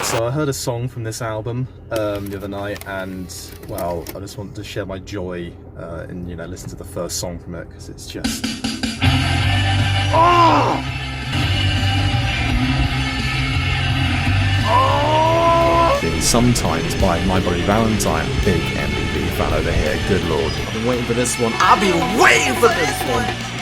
So I heard a song from this album the other night, and well, I just wanted to share my joy in listen to the first song from it, because it's just Sometimes by My Bloody Valentine. Big MVP fan over here, good lord. I've been waiting for this one. I've been waiting for this one!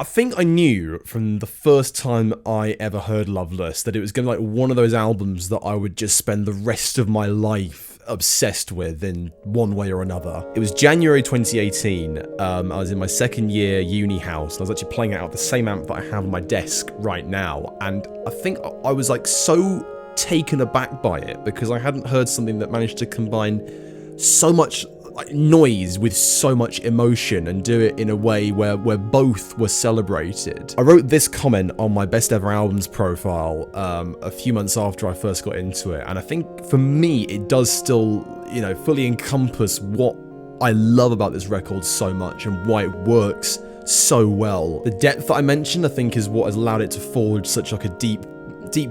I think I knew from the first time I ever heard Loveless that it was going to be like one of those albums that I would just spend the rest of my life obsessed with in one way or another. It was January 2018, I was in my second year uni house, and I was actually playing it out the same amp that I have on my desk right now, and I think I was like so taken aback by it because I hadn't heard something that managed to combine so much noise with so much emotion and do it in a way where both were celebrated. I wrote this comment on my best ever albums profile a few months after I first got into it, and I think for me it does still, fully encompass what I love about this record so much and why it works so well. The depth that I mentioned, I think, is what has allowed it to forge such like a deep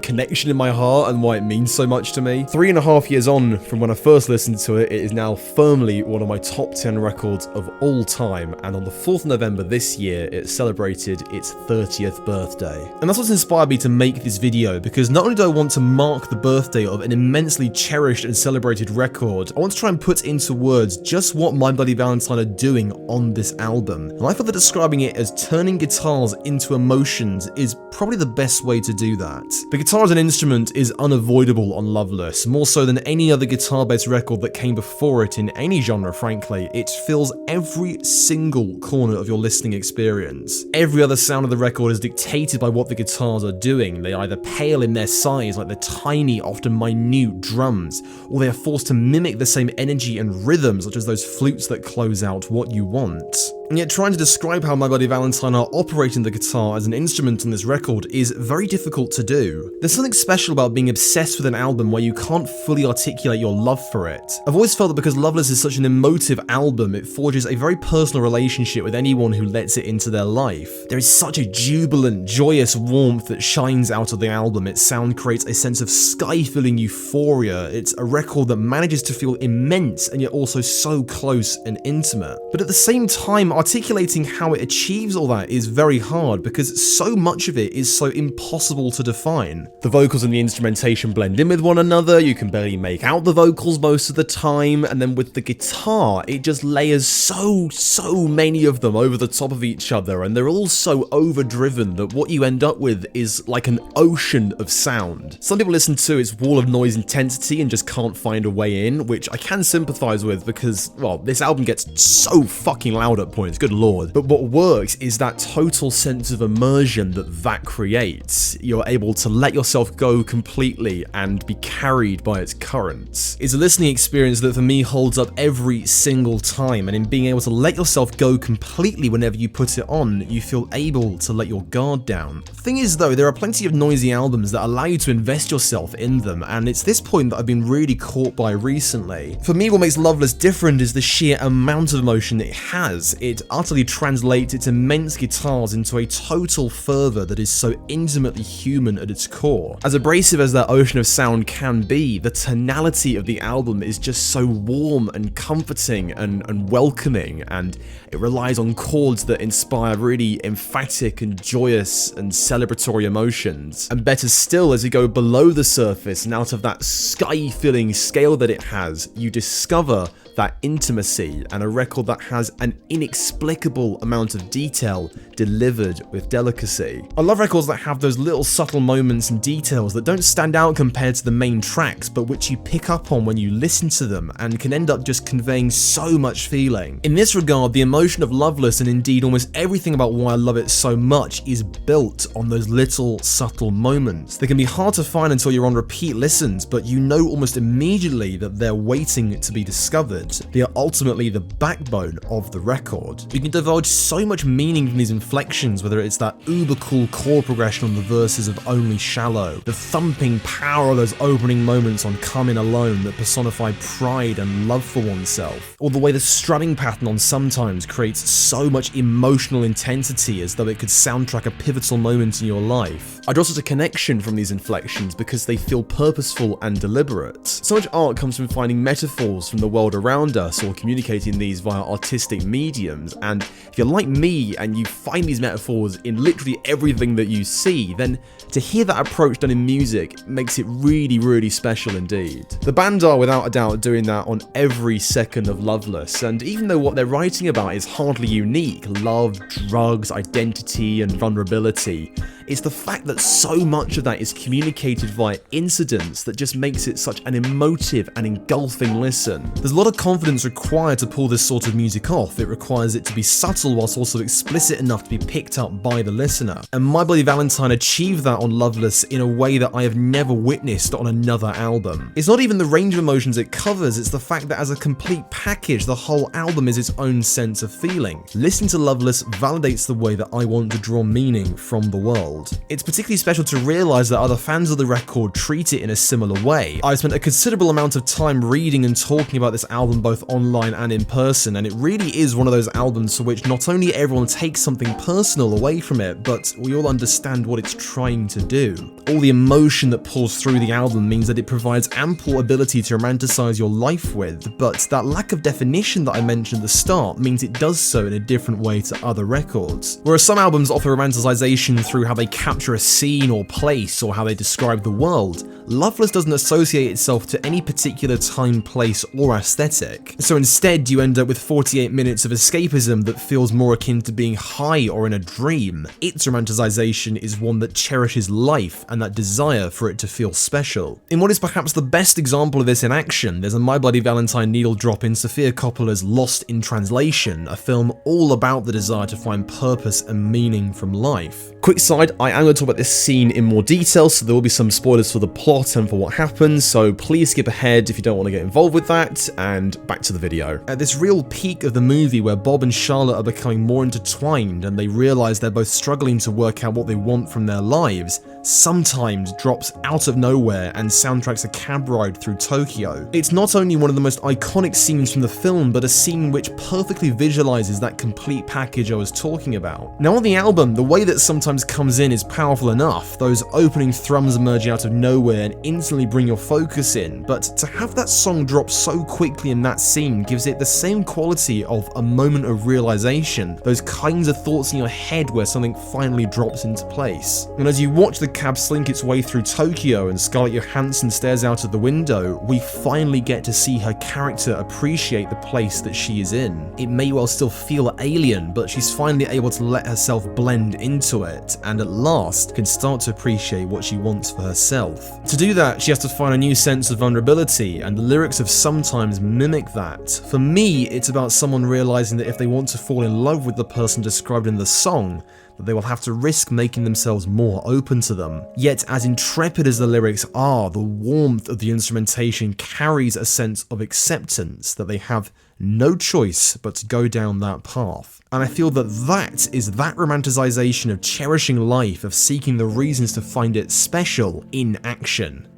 connection in my heart and why it means so much to me. 3.5 years on from when I first listened to it, it is now firmly one of my top 10 records of all time, and on the 4th of November this year, it celebrated its 30th birthday. And that's what's inspired me to make this video, because not only do I want to mark the birthday of an immensely cherished and celebrated record, I want to try and put into words just what My Bloody Valentine are doing on this album. And I thought that describing it as turning guitars into emotions is probably the best way to do that. The guitar as an instrument is unavoidable on Loveless, more so than any other guitar-based record that came before it in any genre, frankly. It fills every single corner of your listening experience. Every other sound of the record is dictated by what the guitars are doing. They either pale in their size, like the tiny, often minute drums, or they are forced to mimic the same energy and rhythm, such as those flutes that close out What You Want. And yet trying to describe how My Bloody Valentine are operating the guitar as an instrument on this record is very difficult to do. There's something special about being obsessed with an album where you can't fully articulate your love for it. I've always felt that because Loveless is such an emotive album, it forges a very personal relationship with anyone who lets it into their life. There is such a jubilant, joyous warmth that shines out of the album. Its sound creates a sense of sky-filling euphoria. It's a record that manages to feel immense and yet also so close and intimate. But at the same time, articulating how it achieves all that is very hard because so much of it is so impossible to define. The vocals and the instrumentation blend in with one another, you can barely make out the vocals most of the time, and then with the guitar, it just layers so many of them over the top of each other, and they're all so overdriven that what you end up with is like an ocean of sound. Some people listen to its wall of noise intensity and just can't find a way in, which I can sympathize with because, well, this album gets so fucking loud at points, good lord. But what works is that total sense of immersion that creates. You're able to let yourself go completely and be carried by its currents. It's a listening experience that for me holds up every single time, and in being able to let yourself go completely whenever you put it on, you feel able to let your guard down. The thing is though, there are plenty of noisy albums that allow you to invest yourself in them, and it's this point that I've been really caught by recently. For me, what makes Loveless different is the sheer amount of emotion it has. It utterly translates its immense guitars into a total fervor that is so intimately human at its core. As abrasive as that ocean of sound can be, the tonality of the album is just so warm and comforting and welcoming, and it relies on chords that inspire really emphatic and joyous and celebratory emotions. And better still, as you go below the surface and out of that sky-filling scale that it has, you discover that intimacy and a record that has an inexplicable amount of detail delivered with delicacy. I love records that have those little subtle moments and details that don't stand out compared to the main tracks, but which you pick up on when you listen to them and can end up just conveying so much feeling. In this regard, the emotion of Loveless, and indeed almost everything about why I love it so much, is built on those little subtle moments. They can be hard to find until you're on repeat listens, but you know almost immediately that they're waiting to be discovered. delivered. They are ultimately the backbone of the record. You can divulge so much meaning from these inflections, whether it's that uber cool chord progression on the verses of Only Shallow, the thumping power of those opening moments on Come In Alone that personify pride and love for oneself, or the way the strumming pattern on Sometimes creates so much emotional intensity as though it could soundtrack a pivotal moment in your life. I draw such a connection from these inflections because they feel purposeful and deliberate. So much art comes from finding metaphors from the world around us or communicating these via artistic mediums, and if you're like me and you find these metaphors in literally everything that you see, then to hear that approach done in music makes it really, really special indeed. The band are without a doubt doing that on every second of Loveless, and even though what they're writing about is hardly unique, love, drugs, identity, and vulnerability, it's the fact that so much of that is communicated via incidents that just makes it such an emotive and engulfing listen. There's a lot of confidence required to pull this sort of music off. It requires it to be subtle whilst also explicit enough to be picked up by the listener. And My Bloody Valentine achieved that on Loveless in a way that I have never witnessed on another album. It's not even the range of emotions it covers, it's the fact that as a complete package, the whole album is its own sense of feeling. Listening to Loveless validates the way that I want to draw meaning from the world. It's particularly special to realise that other fans of the record treat it in a similar way. I've spent a considerable amount of time reading and talking about this album both online and in person, and it really is one of those albums for which not only everyone takes something personal away from it, but we all understand what it's trying to do. All the emotion that pulls through the album means that it provides ample ability to romanticize your life with, but that lack of definition that I mentioned at the start means it does so in a different way to other records. Whereas some albums offer romanticization through how they capture a scene or place or how they describe the world, Loveless doesn't associate itself to any particular time, place, or aesthetic. So instead, you end up with 48 minutes of escapism that feels more akin to being high or in a dream. Its romanticization is one that cherishes life and that desire for it to feel special. In what is perhaps the best example of this in action, there's a My Bloody Valentine needle drop in Sofia Coppola's Lost in Translation, a film all about the desire to find purpose and meaning from life. Quick side, I am going to talk about this scene in more detail, so there will be some spoilers for the plot and for what happens, so please skip ahead if you don't want to get involved with that, and back to the video. At this real peak of the movie where Bob and Charlotte are becoming more intertwined and they realise they're both struggling to work out what they want from their lives, Sometimes drops out of nowhere and soundtracks a cab ride through Tokyo. It's not only one of the most iconic scenes from the film, but a scene which perfectly visualises that complete package I was talking about. Now on the album, the way that Sometimes comes in is powerful enough. Those opening thrums emerging out of nowhere and instantly bring your focus in, but to have that song drop so quickly in that scene gives it the same quality of a moment of realisation, those kinds of thoughts in your head where something finally drops into place. And as you watch the cab slink its way through Tokyo and Scarlett Johansson stares out of the window, we finally get to see her character appreciate the place that she is in. It may well still feel alien, but she's finally able to let herself blend into it, and at last can start to appreciate what she wants for herself. To do that, she has to find a new sense of vulnerability, and the lyrics of Sometimes mimic that. For me, it's about someone realizing that if they want to fall in love with the person described in the song, that they will have to risk making themselves more open to them. Yet, as intrepid as the lyrics are, the warmth of the instrumentation carries a sense of acceptance that they have no choice but to go down that path. And I feel that that is that romanticization of cherishing life, of seeking the reasons to find it special in action.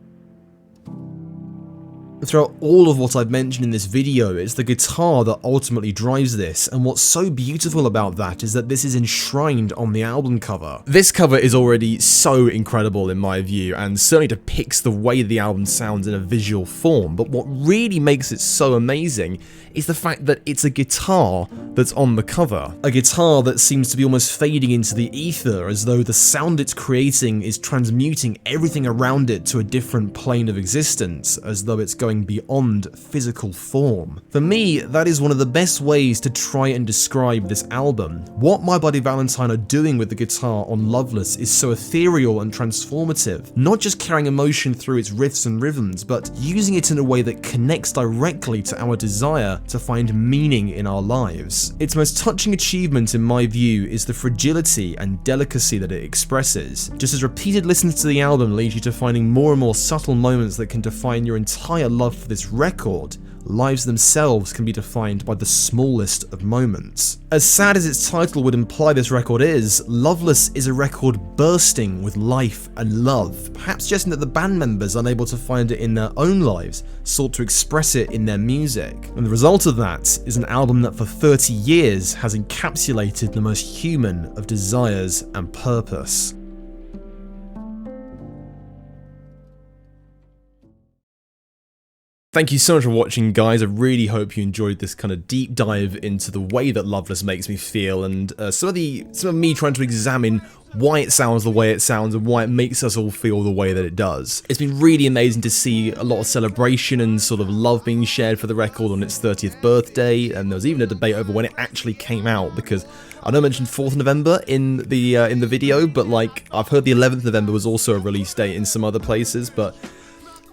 Throughout all of what I've mentioned in this video, it's the guitar that ultimately drives this, and what's so beautiful about that is that this is enshrined on the album cover. This cover is already so incredible in my view, and certainly depicts the way the album sounds in a visual form, but what really makes it so amazing is the fact that it's a guitar that's on the cover. A guitar that seems to be almost fading into the ether, as though the sound it's creating is transmuting everything around it to a different plane of existence, as though it's going beyond physical form. For me, that is one of the best ways to try and describe this album. What My Bloody Valentine are doing with the guitar on Loveless is so ethereal and transformative, not just carrying emotion through its riffs and rhythms, but using it in a way that connects directly to our desire to find meaning in our lives. Its most touching achievement in my view is the fragility and delicacy that it expresses. Just as repeated listens to the album lead you to finding more and more subtle moments that can define your entire love for this record, lives themselves can be defined by the smallest of moments. As sad as its title would imply this record is, Loveless is a record bursting with life and love, perhaps suggesting that the band members, unable to find it in their own lives, sought to express it in their music. And the result of that is an album that for 30 years has encapsulated the most human of desires and purpose. Thank you so much for watching, guys. I really hope you enjoyed this kind of deep dive into the way that Loveless makes me feel, and some of me trying to examine why it sounds the way it sounds and why it makes us all feel the way that it does. It's been really amazing to see a lot of celebration and sort of love being shared for the record on its 30th birthday, and there was even a debate over when it actually came out, because I know I mentioned 4th November in the video, but like I've heard the 11th November was also a release date in some other places, but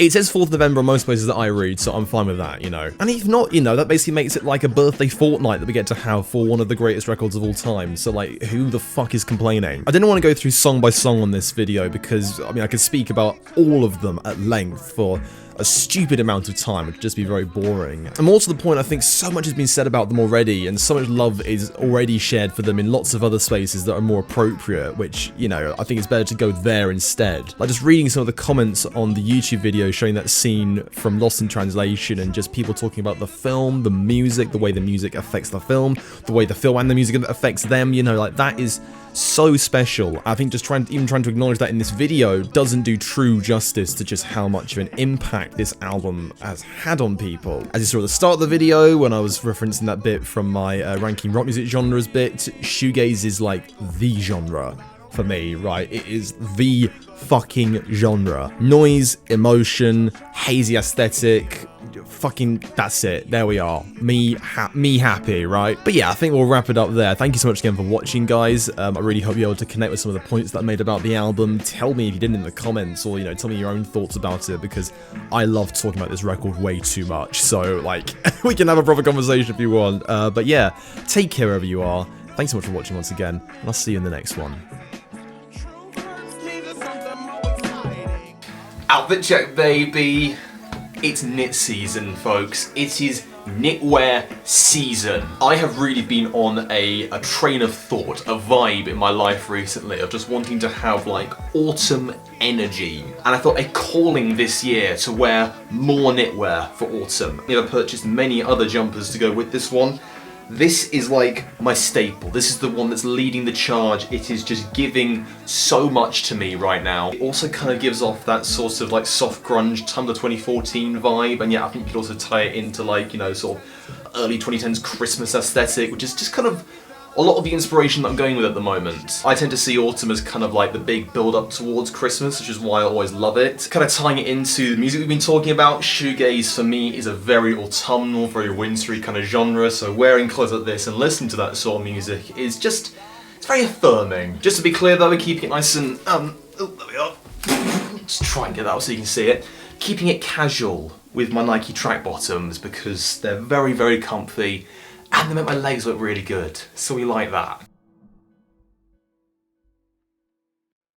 it says 4th November on most places that I read, so I'm fine with that, you know. And if not, you know, that basically makes it like a birthday fortnight that we get to have for one of the greatest records of all time, so like, who the fuck is complaining? I didn't want to go through song by song on this video because, I mean, I could speak about all of them at length for a stupid amount of time. It'd just be very boring. And more to the point, I think so much has been said about them already, and so much love is already shared for them in lots of other spaces that are more appropriate, which, you know, I think it's better to go there instead. Like just reading some of the comments on the YouTube video showing that scene from Lost in Translation, and just people talking about the film, the music, the way the music affects the film, the way the film and the music affects them, you know, like that is so special. I think just trying to acknowledge that in this video doesn't do true justice to just how much of an impact this album has had on people. As you saw at the start of the video, when I was referencing that bit from my ranking rock music genres bit, shoegaze is like the genre for me, right? It is the fucking genre. Noise, emotion, hazy aesthetic, fucking, that's it. There we are. Me happy, right? But yeah, I think we'll wrap it up there. Thank you so much again for watching, guys. I really hope you're able to connect with some of the points that I made about the album. Tell me if you didn't in the comments, or, you know, tell me your own thoughts about it, because I love talking about this record way too much. So, like, we can have a proper conversation if you want. But yeah, take care wherever you are. Thanks so much for watching once again, and I'll see you in the next one. Outfit check, baby. It's knit season, folks. It is knitwear season. I have really been on a train of thought, a vibe in my life recently of just wanting to have like autumn energy. And I felt a calling this year to wear more knitwear for autumn. I've purchased many other jumpers to go with this one. This is like my staple. This is the one that's leading the charge. It is just giving so much to me right now. It also kind of gives off that sort of like soft grunge Tumblr 2014 vibe, and yeah, I think you could also tie it into like, you know, sort of early 2010s Christmas aesthetic, which is just kind of a lot of the inspiration that I'm going with at the moment. I tend to see autumn as kind of like the big build up towards Christmas, which is why I always love it. Kind of tying it into the music we've been talking about, shoegaze for me is a very autumnal, very wintry kind of genre, so wearing clothes like this and listening to that sort of music is just, it's very affirming. Just to be clear though, we're keeping it nice and, oh, there we are. Let's try and get that out so you can see it. Keeping it casual with my Nike track bottoms because they're very, very comfy, and they make my legs look really good, so we like that.